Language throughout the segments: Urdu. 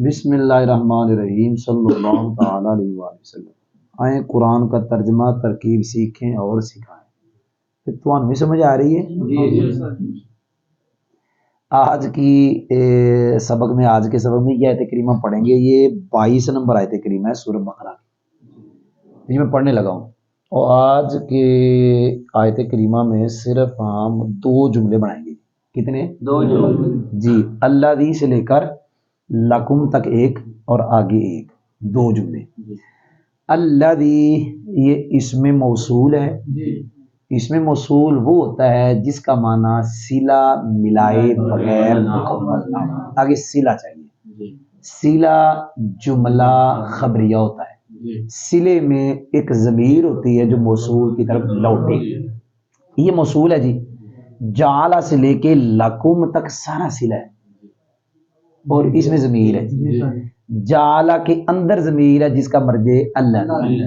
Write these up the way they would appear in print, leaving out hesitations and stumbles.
بسم اللہ الرحمن الرحیم صلی اللہ تعالی علیہ وآلہ وسلم۔ آئیں قرآن کا ترجمہ ترکیب سیکھیں اور سکھائیں۔ پھر تو بھی سمجھ آ رہی ہے؟ جی۔ آج کی سبق میں یہ آیت کریمہ پڑھیں گے۔ یہ 22 نمبر آیت کریمہ ہے سورہ بقرہ کی، میں پڑھنے لگا ہوں۔ اور آج کے آیت کریمہ میں صرف ہم 2 جملے بنائیں گے۔ کتنے؟ 2 جملے جی۔ اللہ دی سے لے کر لکم تک ایک اور آگے ایک، 2 جملے۔ اللہ دی یہ اسم موصول ہے۔ اسم موصول وہ ہوتا ہے جس کا معنی صلہ ملائے بغیر مکمل نہ ہو۔ آگے صلہ چاہیے۔ صلہ جملہ خبریہ ہوتا ہے۔ صلے میں ایک ضمیر ہوتی ہے جو موصول کی طرف لوٹے، یہ موصول ہے جی۔ جعل سے لے کے لکم تک سارا صلہ ہے اور اس میں ضمیر ہے۔ جعل کے اندر ضمیر ہے جس کا مرجع اللہ،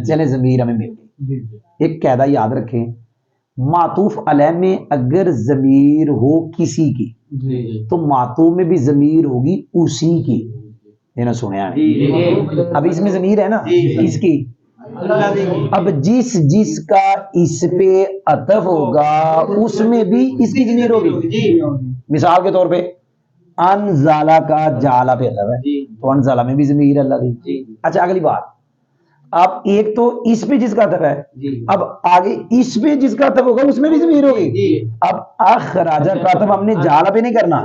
چلے ضمیر ہمیں مل گئی۔ ایک قاعدہ یاد رکھیں، معطوف علیہ میں اگر ضمیر ہو کسی کی تو معطوف میں بھی ضمیر ہوگی اسی کی۔ یہ نہ سنیا ہے، اب اس میں ضمیر ہے نا کس کی؟ اب جس کا اس پہ عطف ہوگا اس میں بھی اس کی ضمیر ہوگی۔ مثال کے طور پہ انزالہ کا جعلہ پہ عطف ہے تو انزالہ میں بھی ضمیر اللہ دی۔ اچھا اگلی بات، اب ایک تو اس پہ جس کا عطف ہے، اب آگے اس پہ جس کا عطف ہوگا اس میں بھی ضمیر ہوگی۔ اب اخراجہ کا عطف ہم نے جعلہ پہ نہیں کرنا،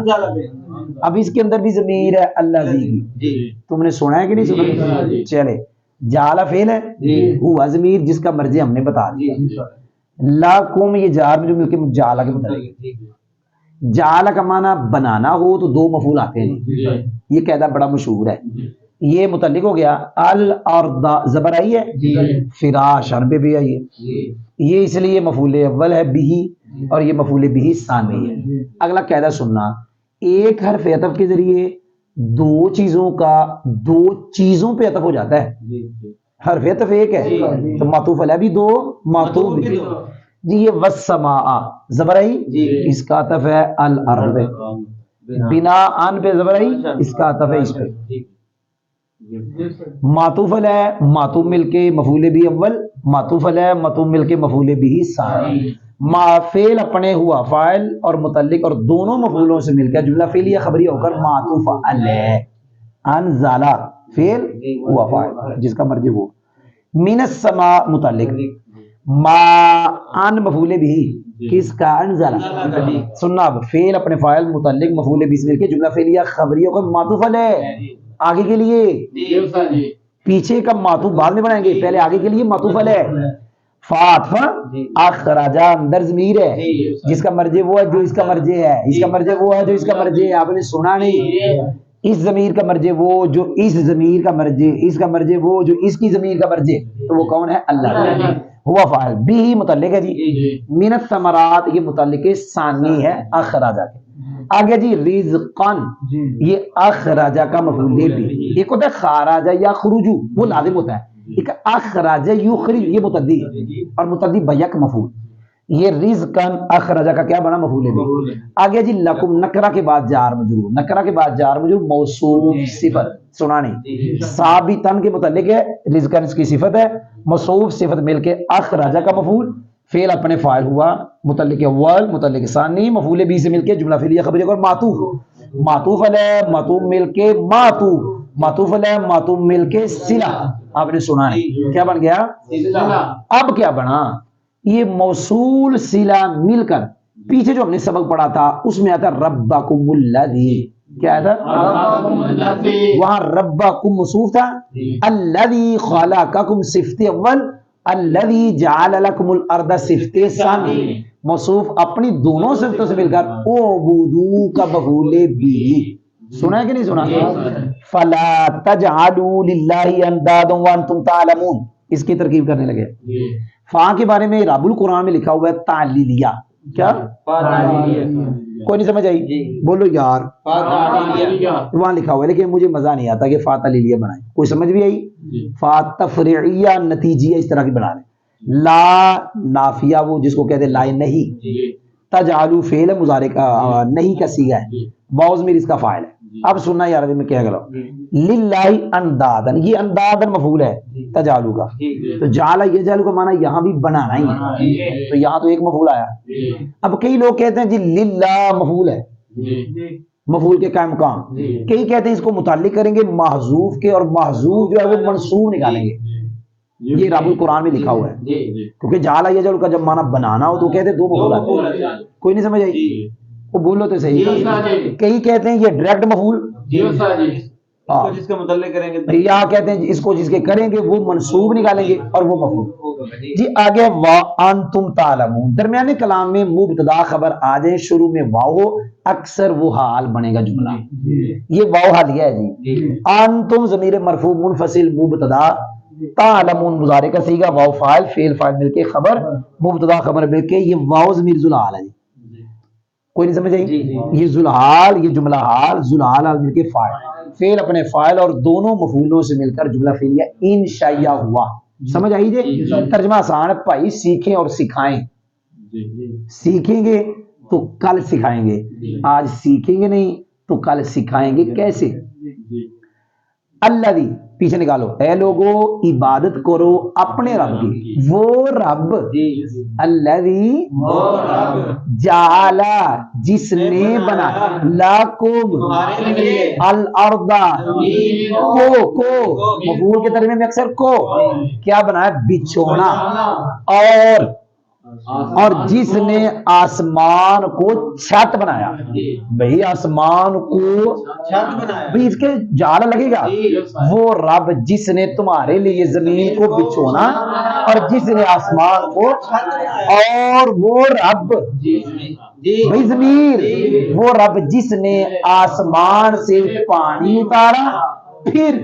اب اس کے اندر بھی ضمیر ہے اللہ دی کی۔ تم نے سنا ہے کہ نہیں سنا؟ چلے، جعلہ فعل ہے، ہوا ضمیر جس کا مرجع ہم نے بتا دیا۔ لاکم یہ جار میں جو مل کے جعلہ کے متعلق، جعل کا معنی بنانا ہو تو 2 مفعول آتے ہیں، یہ قاعدہ بڑا مشہور ہے۔ یہ متعلق ہو گیا الارض، زبر آئی ہے، فراش حرف بھی آئی ہے، یہ اس لیے مفعول اول ہے بھی، اور یہ مفعول بھی ثانی ہے۔ اگلا قاعدہ سننا، ایک حرف عطف کے ذریعے 2 چیزوں پہ عطف ہو جاتا ہے۔ حرف عطف ایک ہے تو معطوف علیہ بھی 2، معطوف بھی 2 جی۔ یہ والسماء زبر آئی، اس کا عطف ہے الارض، بنا ان پہ زبر آئی، اس کا عطف ہے اس پہ۔ معطوف علیہ معطوف مل کے مفعول بھی اول، معطوف علیہ معطوف مل کے مفعول بھی ثانی۔ فعل اپنے ہوا فاعل اور متعلق اور دونوں مفعولوں سے مل کر جملہ فعلیہ خبریہ ہو کر معطوف علیہ۔ انزالہ فعل ہوا فاعل جس کا مرجع ہو، من السماء متعلق، ما ان مفعول بھی کس کا؟ انزالہ۔ سننا، اب فعل اپنے فاعل متعلق مفعول بھی سے مل کے جملہ فعلیہ خبریہ ہو کر معطوف علیہ۔ آگے کے لیے پیچھے کا معطوف بعد میں بنائیں گے، پہلے آگے کے لیے معطوف علیہ۔ فاتفا اخراجہ اندر ضمیر ہے جس کا مرجع وہ ہے جو اس کا مرجع ہے، اس کا مرجع وہ ہے جو اس کا مرجع ہے۔ آپ نے سنا نہیں، اس ضمیر کا مرجع وہ جو اس ضمیر کا مرجع، اس کا مرجع وہ جو اس کی ضمیر کا مرجع، تو وہ کون ہے؟ اللہ۔ ہوا فاعل، بھی متعلق ہے جی، من الثمرات یہ متعلق ثانی ہے اخراجہ کے۔ آگے جی رزقن، یہ اخراجہ کا مفعول بھی، ایک ہوتا ہے خراجہ یا خروجو وہ لازم ہوتا ہے، ایک اخراجہ یخرج یہ متعدی ہے، اور متعدی بیک مفعول۔ یہ رزقن اخراجہ کا کیا بنا؟ مفعول بھی۔ آگے جی لکم، نکرہ کے بعد جار مجرور، نکرہ کے بعد جار مجرور، موصوف صفت، سنا نہیں، ثابتن کے متعلق ہے، رزقن اس کی صفت ہے، موصوف صفت مل کے اخراجہ کا مفعول، فعل اپنے فاعل ہوا متعلق اول متعلق ثانی، مفعول بھی سے مل کے جملہ فعلیہ خبریہ اور معطوف، معطوف علیہ معطوف مل کے معطوف، معطوف علیہ معطوف مل کے صلہ۔ آپ نے سنا ہے کیا بن گیا؟ اب کیا بنا؟ یہ موصول صلہ مل کر پیچھے جو ہم نے سبق پڑھا تھا اس میں آتا ربکم الذی، کیا آتا؟ وہاں ربکم موصوف تھا، الذی خلقکم صفت اول، الذی جعل لکم الارض صفت ثانی، موصوف اپنی دونوں صفتوں سے مل کر اعبدوا کا مفعول بھی۔ سنا ہے کہ نہیں سنا؟ فلا تجعلوا للہ اندادا وانتم تعلمون، اس کی ترکیب کرنے لگے۔ فا کے بارے میں رب القرآن میں لکھا ہوا ہے تعلیلیہ، کیا؟ کوئی نہیں سمجھ آئی؟ بولو یار، وہاں لکھا ہوا ہے لیکن مجھے مزہ نہیں آتا کہ فا تعلیلیہ بنائیں۔ کوئی سمجھ بھی آئی؟ فا تفریعیہ نتیجیہ اس طرح کی بنا لیں۔ لا نافیہ وہ جس کو کہتے ہیں لا نہیں، تجعلوا فعل مضارع کا نہیں کا صیغہ ہے، واو ضمیر اس کا فاعل ہے، اب سننا یار میں کیا کرا للہ اندادن، یہ اندادن مفعول ہے تجالو کا، تو جعل یجعل کا معنی یہاں بھی بنانا ہی ہے، تو یہاں تو ایک مفعول آیا۔ اب کئی لوگ کہتے ہیں جی للہ مفعول ہے، مفعول کے قائم مقام، کئی کہتے ہیں اس کو متعلق کریں گے محذوف کے، اور محذوف جو ہے وہ منصوب نکالیں گے، یہ رب القرآن میں لکھا ہوا ہے، کیونکہ جعل یجعل کا جب معنی بنانا ہو تو کہتے ہیں دو مفعول آتے ہیں، کوئی نہیں سمجھ آئی؟ وہ بولو تو صحیح، کئی کہتے ہیں یہ ڈائریکٹ مفعول، جس کا متعلق کریں گے، یا کہتے ہیں اس کو جس کے کریں گے وہ منصوب نکالیں گے اور وہ مفعول۔ جی آگے وَأَنْتُمْ تَعْلَمُونَ، درمیانے کلام میں مبتدا خبر آ جائے، شروع میں واو ہو، اکثر وہ حال بنے گا جملہ، یہ واو حالیہ ہے جی۔ انتم ضمیر مرفوع منفصل مبتدا، تعلمون مضارع کا صیغہ، واو فاعل، فعل فاعل مل کے خبر، مبتدا خبر مل کے، یہ واو ضمیر ذوالحال ہے جی، کوئی نہیں سمجھ آئی؟ یہ ذوالحال، یہ جملہ حال، ذوالحال حال مل کے فاعل، فعل اپنے فاعل اور دونوں مفعولوں سے مل کر جملہ فعلیہ انشائیہ ہوا۔ سمجھ آئی جی؟ ترجمہ آسان ہے بھائی، سیکھیں اور سکھائیں، سیکھیں گے تو کل سکھائیں گے، آج سیکھیں گے نہیں تو کل سکھائیں گے، کیسے؟ الذی، پیچھے نکالو، اے لوگو عبادت کرو اپنے رب کی، وہ رب، الذی جعل، جس نے بنایا، لاکم، الارض، کو مفعول کے ترجمے میں اکثر کو کیا بنایا، بچھونا، اور جس نے آسمان کو چھت بنایا، بھئی آسمان کو چھت بنایا، بھئی اس کے جعل لگے گا، وہ رب جس نے تمہارے لیے زمین کو بچھونا اور جس نے آسمان کو، اور وہ رب، بھئی ضمیر، وہ رب جس نے آسمان سے پانی اتارا، پھر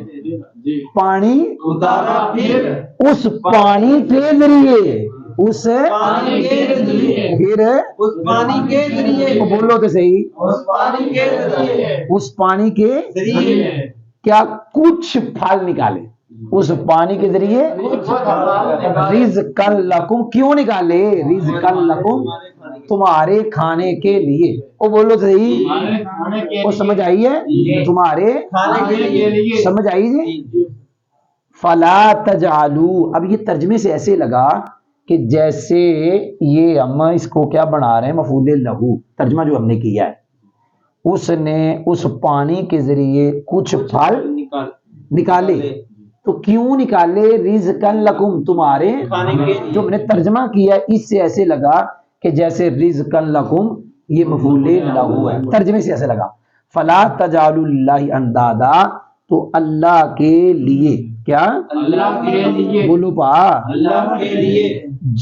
پانی اتارا، پھر اس پانی کے ذریعے، اس پانی کے ذریعے، پھر اس پانی کے ذریعے، بولو تو صحیح، اس پانی کے ذریعے، اس پانی کے ذریعے کیا کچھ پھل نکالے، اس پانی کے ذریعے رزقا لکم، کیوں نکالے، رزقا لکم، تمہارے کھانے کے لیے، وہ بولو صحیح، وہ سمجھ آئی ہے، تمہارے کھانے کے لیے، سمجھ آئی جی؟ فلا تجعلوا، اب یہ ترجمے سے ایسے لگا کہ جیسے یہ ہم اس کو کیا بنا رہے ہیں، مفعول لہو، ترجمہ جو ہم نے کیا ہے، اس نے اس پانی کے ذریعے کچھ پھل نکالے، تو کیوں نکالے، رزقا لکم، تمہارے، جو ہم نے ترجمہ کیا اس سے ایسے لگا کہ جیسے رزقا لکم یہ مفعول لہو ہے، ترجمے سے ایسے لگا۔ فلا تجعلوا للہ اندادا، تو اللہ کے لیے کیا، اللہ کے لیے، بولو پا، اللہ کے لیے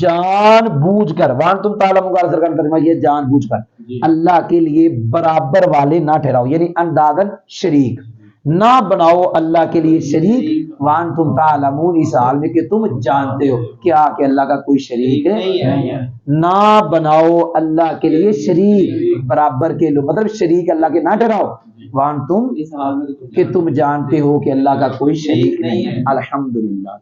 جان بوجھ کر، وان تم تعلمون کا سرکار ترجمہ یہ جان بوجھ کر، اللہ کے لیے برابر والے نہ ٹھہراؤ، یعنی اندادن شریک نہ بناؤ اللہ کے لیے شریک، وان تم تعلمون، اس حال میں کہ تم جانتے ہو کیا کہ اللہ کا کوئی شریک ہے، نہ بناؤ اللہ کے لیے شریک، برابر کے لو، مطلب شریک اللہ کے نہ ٹھہراؤ، وان تم، کہ تم جانتے ہو کہ اللہ کا کوئی شریک نہیں ہے۔ الحمدللہ۔